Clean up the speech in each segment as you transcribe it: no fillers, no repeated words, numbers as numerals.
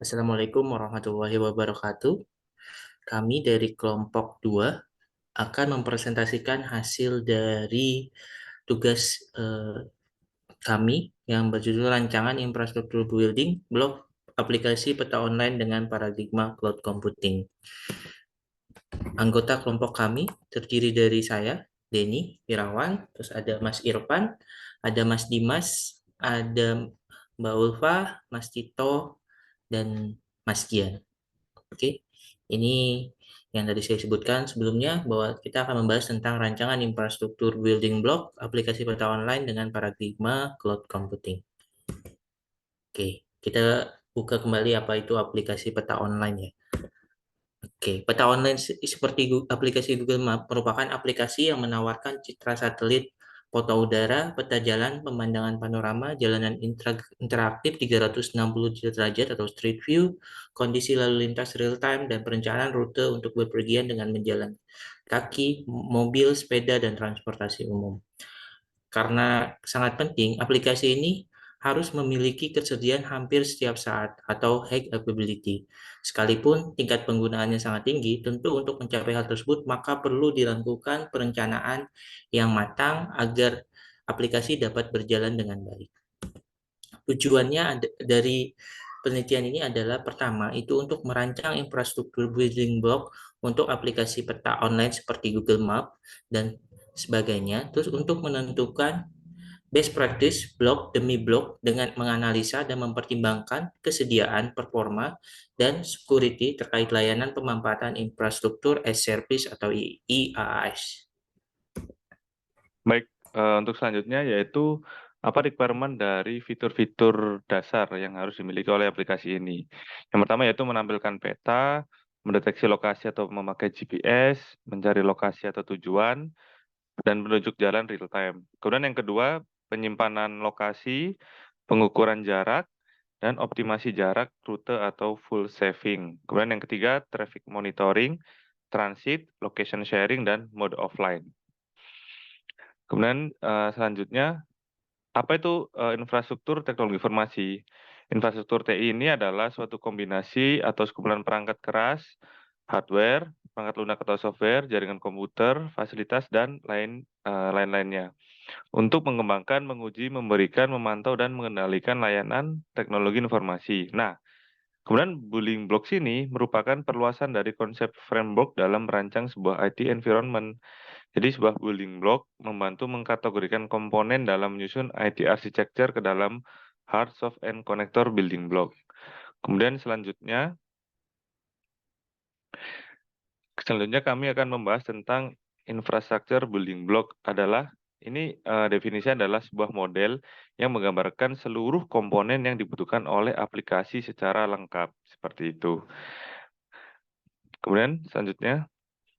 Assalamualaikum warahmatullahi wabarakatuh. Kami dari kelompok 2 akan mempresentasikan hasil dari tugas kami yang berjudul Rancangan Infrastruktur Building Blok Aplikasi Peta Online dengan Paradigma Cloud Computing. Anggota kelompok kami terdiri dari saya, Denny Irawan, terus ada Mas Irfan, ada Mas Dimas, ada Mbak Ulfa, Mas Tito, dan Mas Gian. Oke, ini yang tadi saya sebutkan sebelumnya bahwa kita akan membahas tentang rancangan infrastruktur building block aplikasi peta online dengan paradigma cloud computing. Oke, kita buka kembali apa itu aplikasi peta online ya. Oke, peta online seperti aplikasi Google Map merupakan aplikasi yang menawarkan citra satelit, foto udara, peta jalan, pemandangan panorama, jalanan interaktif 360 derajat atau street view, kondisi lalu lintas real time, dan perencanaan rute untuk bepergian dengan menjalan kaki, mobil, sepeda, dan transportasi umum. Karena sangat penting, aplikasi ini harus memiliki kesediaan hampir setiap saat atau high availability. Sekalipun tingkat penggunaannya sangat tinggi, tentu untuk mencapai hal tersebut maka perlu dilakukan perencanaan yang matang agar aplikasi dapat berjalan dengan baik. Tujuannya dari penelitian ini adalah pertama, itu untuk merancang infrastruktur building block untuk aplikasi peta online seperti Google Map dan sebagainya. Terus untuk menentukan best practice blok demi blok dengan menganalisa dan mempertimbangkan kesediaan, performa, dan security terkait layanan pemanfaatan infrastruktur as service atau IaaS. Baik, untuk selanjutnya yaitu apa requirement dari fitur-fitur dasar yang harus dimiliki oleh aplikasi ini. Yang pertama yaitu menampilkan peta, mendeteksi lokasi atau memakai GPS, mencari lokasi atau tujuan, dan menunjuk jalan real time. Kemudian yang kedua, penyimpanan lokasi, pengukuran jarak, dan optimasi jarak, rute atau full saving. Kemudian yang ketiga, traffic monitoring, transit, location sharing, dan mode offline. Kemudian selanjutnya, apa itu infrastruktur teknologi informasi? Infrastruktur TI ini adalah suatu kombinasi atau sekumpulan perangkat keras, hardware, perangkat lunak atau software, jaringan komputer, fasilitas, dan lain-lainnya. Untuk mengembangkan, menguji, memberikan, memantau, dan mengendalikan layanan teknologi informasi. Nah, kemudian building blocks ini merupakan perluasan dari konsep framework dalam merancang sebuah IT environment. Jadi sebuah building block membantu mengkategorikan komponen dalam menyusun IT architecture ke dalam hard, soft, and connector building block. Kemudian selanjutnya kami akan membahas tentang infrastructure building block adalah definisi adalah sebuah model yang menggambarkan seluruh komponen yang dibutuhkan oleh aplikasi secara lengkap seperti itu. Kemudian selanjutnya,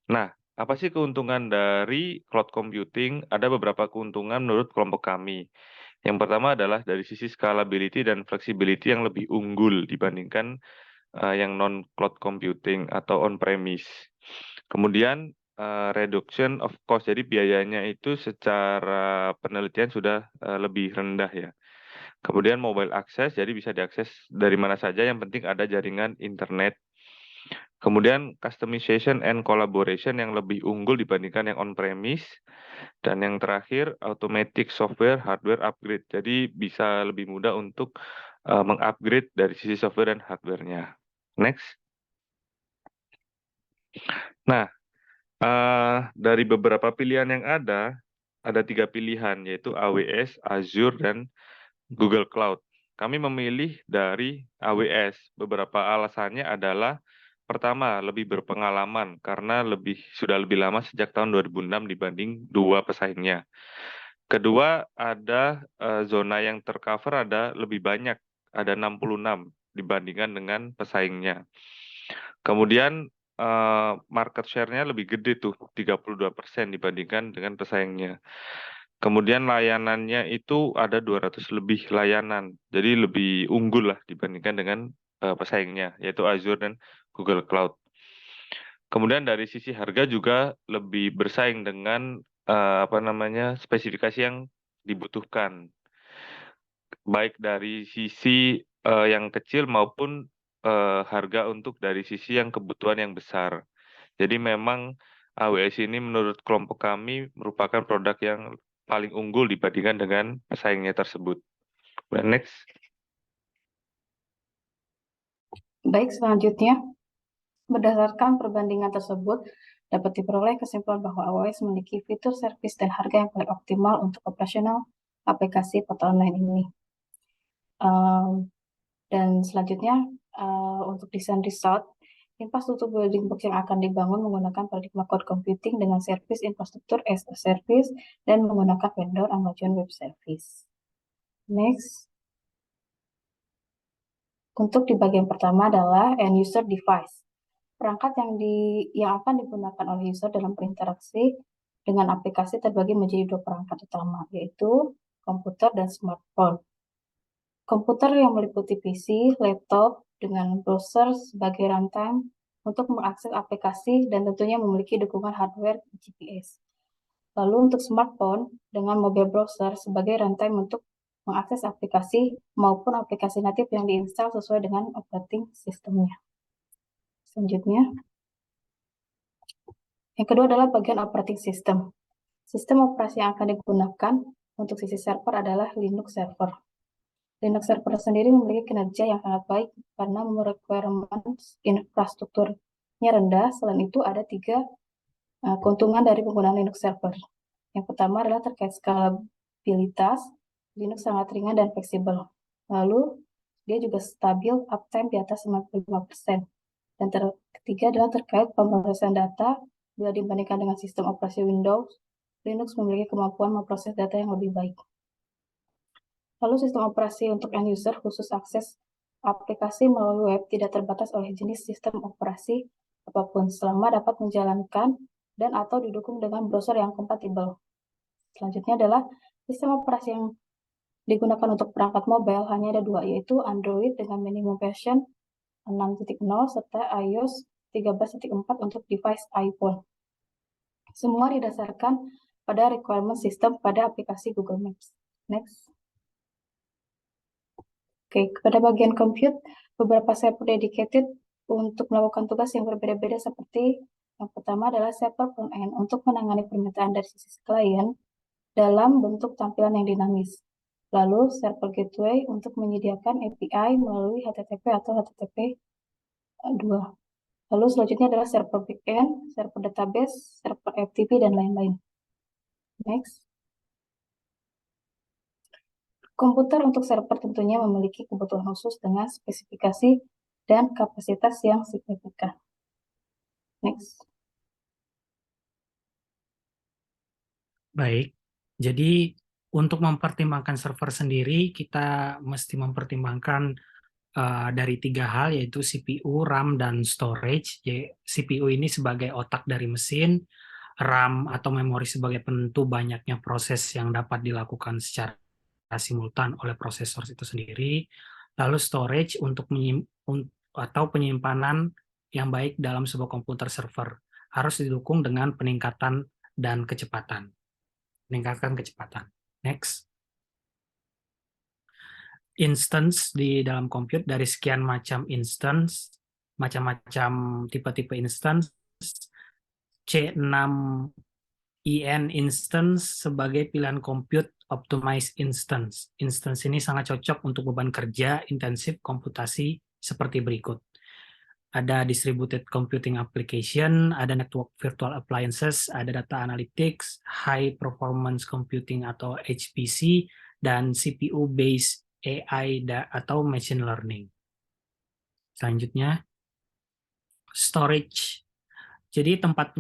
nah, apa sih keuntungan dari cloud computing? Ada beberapa keuntungan menurut kelompok kami. Yang pertama adalah dari sisi scalability dan flexibility yang lebih unggul dibandingkan yang non-cloud computing atau on-premise. Kemudian reduction of cost, jadi biayanya itu secara penelitian sudah lebih rendah ya. Kemudian mobile access, jadi bisa diakses dari mana saja, yang penting ada jaringan internet. Kemudian customization and collaboration yang lebih unggul dibandingkan yang on-premise. Dan yang terakhir, automatic software hardware upgrade. Jadi bisa lebih mudah untuk mengupgrade dari sisi software dan hardware-nya. Next. Nah, dari beberapa pilihan yang ada 3 pilihan, yaitu AWS, Azure, dan Google Cloud. Kami memilih dari AWS. Beberapa alasannya adalah pertama, lebih berpengalaman karena sudah lebih lama sejak tahun 2006 dibanding dua pesaingnya. Kedua, ada zona yang tercover ada lebih banyak, ada 66 dibandingkan dengan pesaingnya. Kemudian market share-nya lebih gede tuh, 32% dibandingkan dengan pesaingnya. Kemudian layanannya itu ada 200 lebih layanan, jadi lebih unggul lah dibandingkan dengan pesaingnya, yaitu Azure dan Google Cloud. Kemudian dari sisi harga juga lebih bersaing dengan spesifikasi yang dibutuhkan, baik dari sisi yang kecil maupun harga untuk dari sisi yang kebutuhan yang besar. Jadi memang AWS ini menurut kelompok kami merupakan produk yang paling unggul dibandingkan dengan pesaingnya tersebut. Next. Baik, selanjutnya, berdasarkan perbandingan tersebut, dapat diperoleh kesimpulan bahwa AWS memiliki fitur, servis, dan harga yang paling optimal untuk operasional aplikasi portal online ini. Dan selanjutnya, untuk desain result, infrastruktur building blocks yang akan dibangun menggunakan paradigma cloud computing dengan service infrastruktur as a service dan menggunakan vendor Amazon Web Service. Next. Untuk di bagian pertama adalah end user device. Perangkat yang akan digunakan oleh user dalam berinteraksi dengan aplikasi terbagi menjadi dua perangkat utama, yaitu komputer dan smartphone. Komputer yang meliputi PC, laptop, dengan browser sebagai runtime untuk mengakses aplikasi dan tentunya memiliki dukungan hardware GPS. Lalu untuk smartphone dengan mobile browser sebagai runtime untuk mengakses aplikasi maupun aplikasi natif yang diinstal sesuai dengan operating sistemnya. Selanjutnya, yang kedua adalah bagian operating system. Sistem operasi yang akan digunakan untuk sisi server adalah Linux server. Linux server sendiri memiliki kinerja yang sangat baik karena requirements infrastrukturnya rendah. Selain itu, ada 3 keuntungan dari penggunaan Linux server. Yang pertama adalah terkait skalabilitas. Linux sangat ringan dan fleksibel. Lalu, dia juga stabil uptime di atas 95%. Dan ketiga adalah terkait pemrosesan data. Bila dibandingkan dengan sistem operasi Windows, Linux memiliki kemampuan memproses data yang lebih baik. Lalu sistem operasi untuk end user khusus akses aplikasi melalui web tidak terbatas oleh jenis sistem operasi apapun selama dapat menjalankan dan atau didukung dengan browser yang kompatibel. Selanjutnya adalah sistem operasi yang digunakan untuk perangkat mobile hanya ada 2, yaitu Android dengan minimum version 6.0 serta iOS 13.4 untuk device iPhone. Semua didasarkan pada requirement sistem pada aplikasi Google Maps. Next. Oke, kepada bagian compute, beberapa server dedicated untuk melakukan tugas yang berbeda-beda seperti yang pertama adalah server front-end untuk menangani permintaan dari sisi klien dalam bentuk tampilan yang dinamis. Lalu server gateway untuk menyediakan API melalui HTTP atau HTTP 2. Lalu selanjutnya adalah server backend, server database, server FTP, dan lain-lain. Next. Komputer untuk server tentunya memiliki kebutuhan khusus dengan spesifikasi dan kapasitas yang signifikan. Next. Baik, jadi untuk mempertimbangkan server sendiri, kita mesti mempertimbangkan dari 3 hal, yaitu CPU, RAM, dan storage. CPU ini sebagai otak dari mesin, RAM atau memori sebagai penentu banyaknya proses yang dapat dilakukan secara simultan oleh prosesor itu sendiri. Lalu storage untuk penyimpanan yang baik dalam sebuah komputer server harus didukung dengan peningkatan kecepatan. Next. Instance di dalam compute dari sekian macam instance, macam-macam tipe-tipe instance, C6IN instance sebagai pilihan compute optimized instance. Instance ini sangat cocok untuk beban kerja intensif komputasi seperti berikut. Ada distributed computing application, ada network virtual appliances, ada data analytics, high performance computing atau HPC, dan CPU based AI atau machine learning. Selanjutnya, storage. Jadi tempat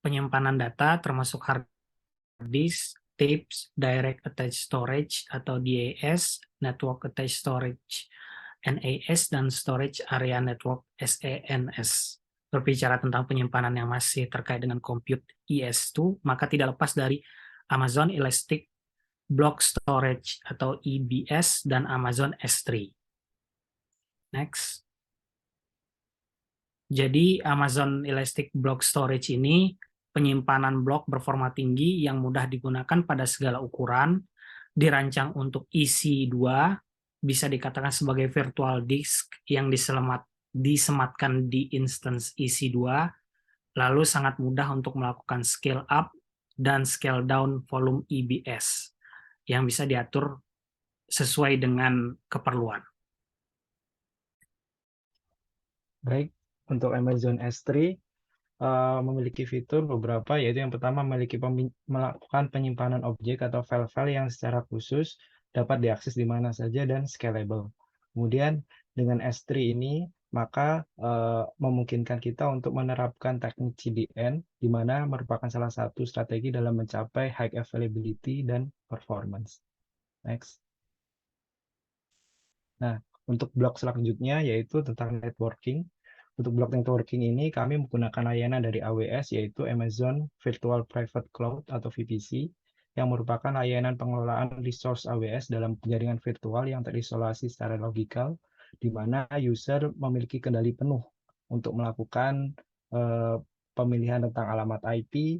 penyimpanan data termasuk hard disk, tapes, direct attached storage atau DAS, network attached storage NAS, dan storage area network SANS. Berbicara tentang penyimpanan yang masih terkait dengan compute ES2, maka tidak lepas dari Amazon Elastic Block Storage atau EBS dan Amazon S3. Next. Jadi Amazon Elastic Block Storage ini penyimpanan blok berformat tinggi yang mudah digunakan pada segala ukuran, dirancang untuk EC2 bisa dikatakan sebagai virtual disk yang disematkan di instance EC2, lalu sangat mudah untuk melakukan scale up dan scale down volume EBS yang bisa diatur sesuai dengan keperluan. Baik, untuk Amazon S3 memiliki fitur beberapa, yaitu yang pertama melakukan penyimpanan objek atau file-file yang secara khusus dapat diakses di mana saja dan scalable. Kemudian dengan S3 ini maka memungkinkan kita untuk menerapkan teknik CDN, di mana merupakan salah satu strategi dalam mencapai high availability dan performance. Next. Nah, untuk blok selanjutnya yaitu tentang networking. Untuk blok networking ini kami menggunakan layanan dari AWS yaitu Amazon Virtual Private Cloud atau VPC yang merupakan layanan pengelolaan resource AWS dalam jaringan virtual yang terisolasi secara logikal, di mana user memiliki kendali penuh untuk melakukan pemilihan tentang alamat IP,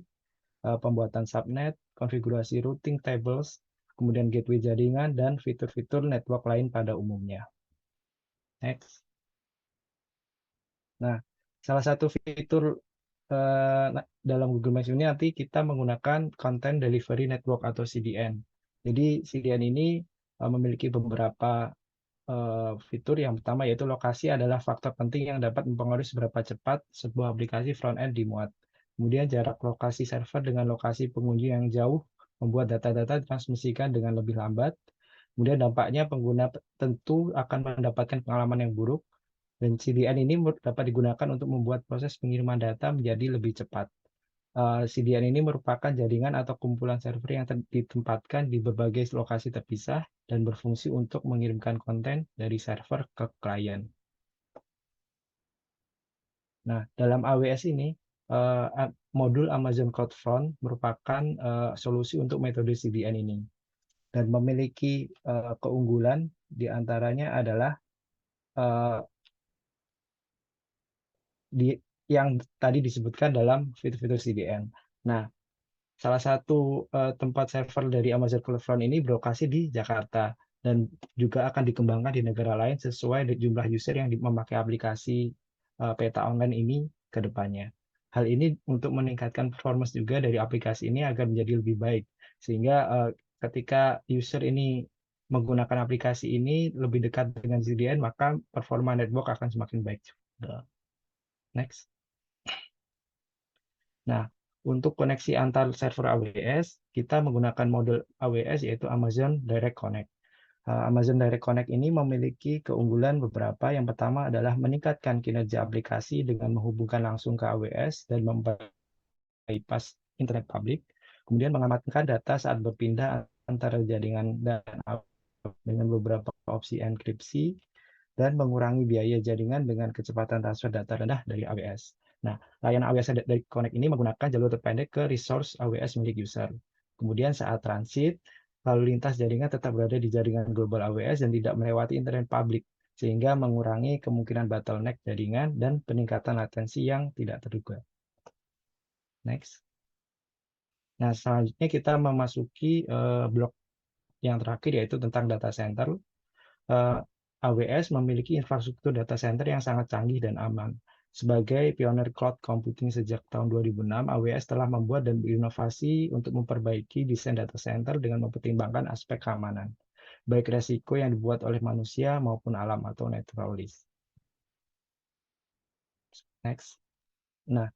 pembuatan subnet, konfigurasi routing tables, kemudian gateway jaringan, dan fitur-fitur network lain pada umumnya. Next. Nah, salah satu fitur dalam Google Maps ini nanti kita menggunakan Content Delivery Network atau CDN. Jadi CDN ini memiliki beberapa fitur. Yang pertama yaitu lokasi adalah faktor penting yang dapat mempengaruhi seberapa cepat sebuah aplikasi front-end dimuat. Kemudian jarak lokasi server dengan lokasi pengunjung yang jauh membuat data-data ditransmisikan dengan lebih lambat. Kemudian dampaknya pengguna tentu akan mendapatkan pengalaman yang buruk. Dan CDN ini dapat digunakan untuk membuat proses pengiriman data menjadi lebih cepat. CDN ini merupakan jaringan atau kumpulan server yang ditempatkan di berbagai lokasi terpisah dan berfungsi untuk mengirimkan konten dari server ke klien. Nah, dalam AWS ini, modul Amazon CloudFront merupakan solusi untuk metode CDN ini. Dan memiliki keunggulan diantaranya adalah yang tadi disebutkan dalam fitur-fitur CDN. Nah, salah satu tempat server dari Amazon CloudFront ini berlokasi di Jakarta dan juga akan dikembangkan di negara lain sesuai jumlah user yang memakai aplikasi peta online ini ke depannya. Hal ini untuk meningkatkan performance juga dari aplikasi ini agar menjadi lebih baik, sehingga ketika user ini menggunakan aplikasi ini lebih dekat dengan CDN, maka performa network akan semakin baik. Next. Nah, untuk koneksi antar server AWS, kita menggunakan model AWS yaitu Amazon Direct Connect. Amazon Direct Connect ini memiliki keunggulan beberapa. Yang pertama adalah meningkatkan kinerja aplikasi dengan menghubungkan langsung ke AWS dan membypass internet publik. Kemudian mengamankan data saat berpindah antara jaringan dan dengan beberapa opsi enkripsi, dan mengurangi biaya jaringan dengan kecepatan transfer data rendah dari AWS. Nah, layanan AWS dari Connect ini menggunakan jalur terpendek ke resource AWS milik user. Kemudian saat transit, lalu lintas jaringan tetap berada di jaringan global AWS dan tidak melewati internet publik, sehingga mengurangi kemungkinan bottleneck jaringan dan peningkatan latensi yang tidak terduga. Next. Nah, selanjutnya kita memasuki blok yang terakhir, yaitu tentang data center. AWS memiliki infrastruktur data center yang sangat canggih dan aman. Sebagai pionir cloud computing sejak tahun 2006, AWS telah membuat dan berinovasi untuk memperbaiki desain data center dengan mempertimbangkan aspek keamanan, baik resiko yang dibuat oleh manusia maupun alam atau natural risk. Next. Nah,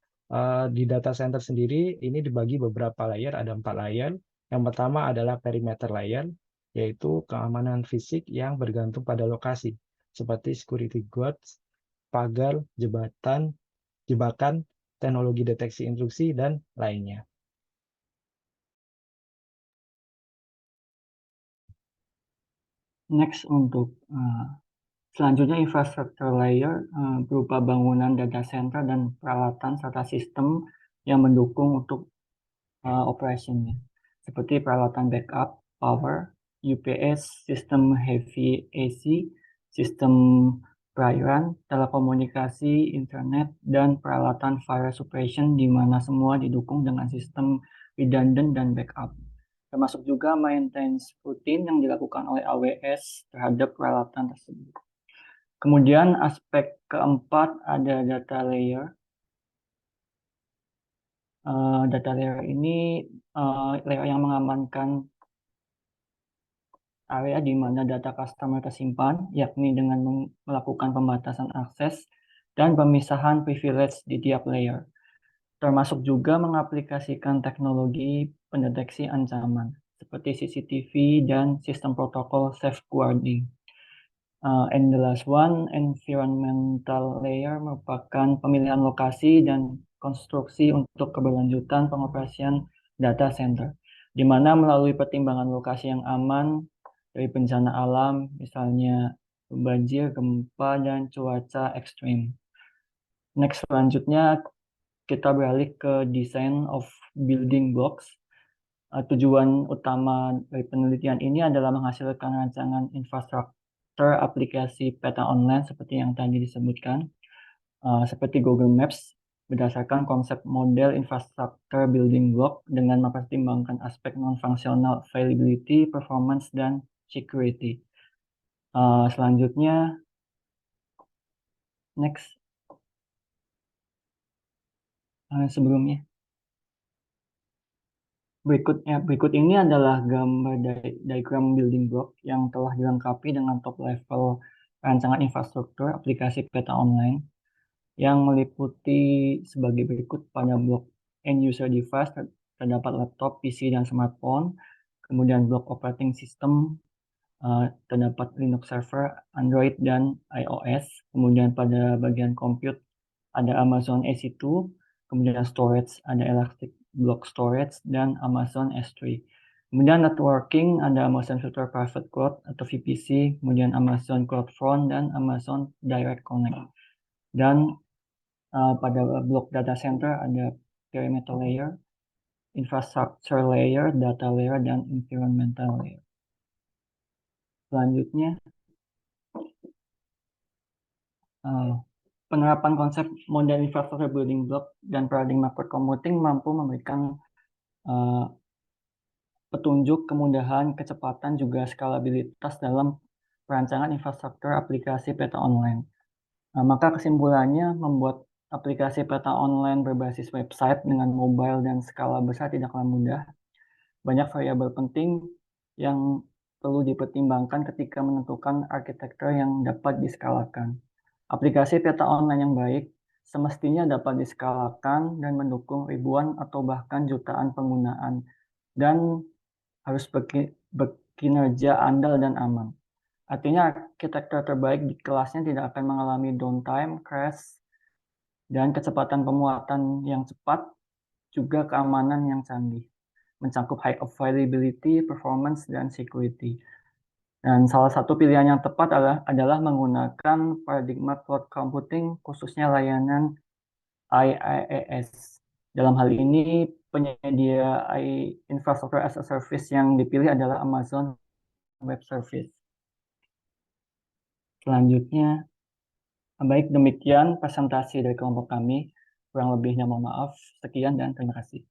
di data center sendiri ini dibagi beberapa layer, ada 4 layer. Yang pertama adalah perimeter layer, yaitu keamanan fisik yang bergantung pada lokasi, seperti security guards, pagar, jebakan, teknologi deteksi intrusi, dan lainnya. Next, untuk selanjutnya infrastructure layer berupa bangunan data center dan peralatan serta sistem yang mendukung untuk operationnya, seperti peralatan backup, power, UPS, sistem heavy AC, sistem perairan, telekomunikasi, internet, dan peralatan fire suppression, di mana semua didukung dengan sistem redundant dan backup. termasuk juga maintenance rutin yang dilakukan oleh AWS terhadap peralatan tersebut. Kemudian aspek keempat ada data layer. Data layer ini layer yang mengamankan area di mana data customer tersimpan, yakni dengan melakukan pembatasan akses dan pemisahan privilege di tiap layer, termasuk juga mengaplikasikan teknologi pendeteksi ancaman seperti CCTV dan sistem protokol safeguarding. And the last one, environmental layer merupakan pemilihan lokasi dan konstruksi untuk keberlanjutan pengoperasian data center, di mana melalui pertimbangan lokasi yang aman dari bencana alam, misalnya banjir, gempa, dan cuaca ekstrim. Next, selanjutnya kita beralih ke design of building blocks. Tujuan utama dari penelitian ini adalah menghasilkan rancangan infrastruktur aplikasi peta online seperti yang tadi disebutkan, seperti Google Maps, berdasarkan konsep model infrastruktur building block dengan mempertimbangkan aspek non-fungsional availability, performance, dan security. Selanjutnya, next, sebelumnya. Berikut ini adalah gambar diagram building block yang telah dilengkapi dengan top level rancangan infrastruktur aplikasi peta online yang meliputi sebagai berikut. Pada blok end user device terdapat laptop, PC, dan smartphone. Kemudian blok operating system terdapat Linux server, Android, dan iOS. Kemudian pada bagian compute ada Amazon EC2, kemudian storage ada Elastic Block Storage dan Amazon S3. Kemudian networking ada Amazon Virtual Private Cloud atau VPC, kemudian Amazon CloudFront dan Amazon Direct Connect. Dan pada blok data center ada perimeter layer, infrastructure layer, data layer, dan environmental layer. Selanjutnya, penerapan konsep model infrastructure building block dan paradigma cloud computing mampu memberikan petunjuk, kemudahan, kecepatan, juga skalabilitas dalam perancangan infrastruktur aplikasi peta online. Maka kesimpulannya, membuat aplikasi peta online berbasis website dengan mobile dan skala besar tidaklah mudah. Banyak variabel penting yang perlu dipertimbangkan ketika menentukan arsitektur yang dapat diskalakan. Aplikasi peta online yang baik semestinya dapat diskalakan dan mendukung ribuan atau bahkan jutaan penggunaan, dan harus berkinerja andal dan aman. Artinya arsitektur terbaik di kelasnya tidak akan mengalami downtime, crash, dan kecepatan pemuatan yang cepat, juga keamanan yang canggih, mencakup high availability, performance, dan security. Dan salah satu pilihan yang tepat adalah menggunakan paradigma cloud computing, khususnya layanan IaaS. Dalam hal ini, penyedia infrastructure as a service yang dipilih adalah Amazon Web Service. Selanjutnya, baik demikian presentasi dari kelompok kami. Kurang lebihnya mohon maaf. Sekian dan terima kasih.